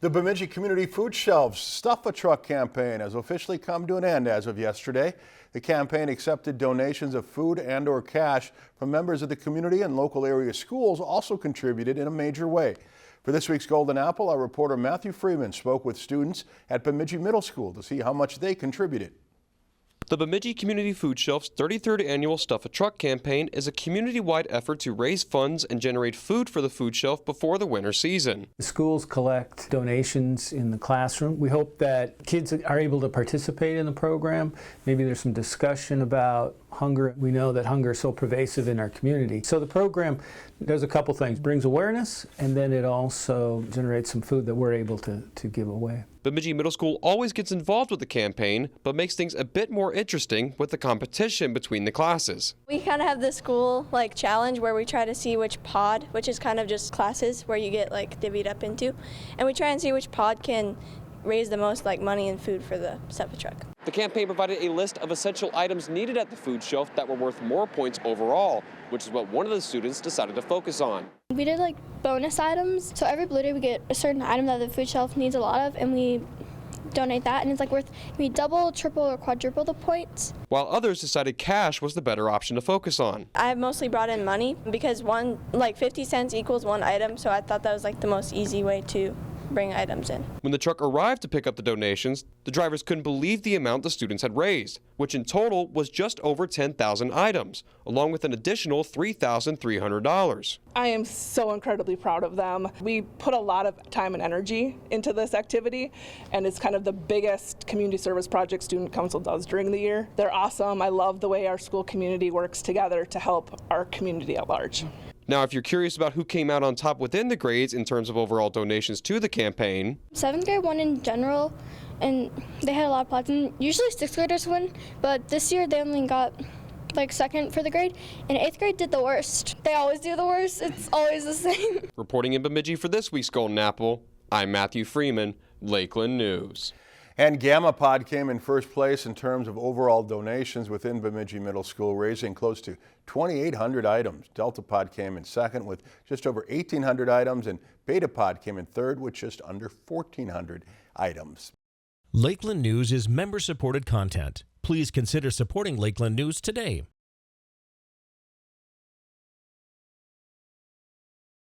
The Bemidji Community Food Shelves Stuff a Truck campaign has officially come to an end as of yesterday. The campaign accepted donations of food and/or cash from members of the community, and local area schools also contributed in a major way. For this week's Golden Apple, our reporter Matthew Freeman spoke with students at Bemidji Middle School to see how much they contributed. The Bemidji Community Food Shelf's 33rd annual Stuff a Truck campaign is a community-wide effort to raise funds and generate food for the food shelf before the winter season. The schools collect donations in the classroom. We hope that kids are able to participate in the program. Maybe there's some discussion about hunger. We know that hunger is so pervasive in our community. So the program does a couple things. Brings awareness, and then it also generates some food that we're able to give away. Bemidji Middle School always gets involved with the campaign, but makes things a bit more interesting with the competition between the classes. We kind of have this school challenge where we try to see which pod, which is kind of just classes where you get divvied up into, and we try and see which pod can raise the most money and food for the Stuff a Truck. The campaign provided a list of essential items needed at the food shelf that were worth more points overall, which is what one of the students decided to focus on. We did bonus items, so every blue day we get a certain item that the food shelf needs a lot of, and we donate that, and it's worth maybe double, triple, or quadruple the points. While others decided cash was the better option to focus on. I mostly brought in money because 50 cents equals one item, so I thought that was the most easy way to bring items in. When the truck arrived to pick up the donations, the drivers couldn't believe the amount the students had raised, which in total was just over 10,000 items, along with an additional $3,300. I am so incredibly proud of them. We put a lot of time and energy into this activity, and it's kind of the biggest community service project Student Council does during the year. They're awesome. I love the way our school community works together to help our community at large. Now, if you're curious about who came out on top within the grades in terms of overall donations to the campaign, 7th grade won in general, and they had a lot of plots, and usually 6th graders win, but this year they only got second for the grade, and 8th grade did the worst. They always do the worst. It's always the same. Reporting in Bemidji for this week's Golden Apple, I'm Matthew Freeman, Lakeland News. And Gamma Pod came in first place in terms of overall donations within Bemidji Middle School, raising close to 2,800 items. Delta Pod came in second with just over 1,800 items, and Beta Pod came in third with just under 1,400 items. Lakeland News is member-supported content. Please consider supporting Lakeland News today.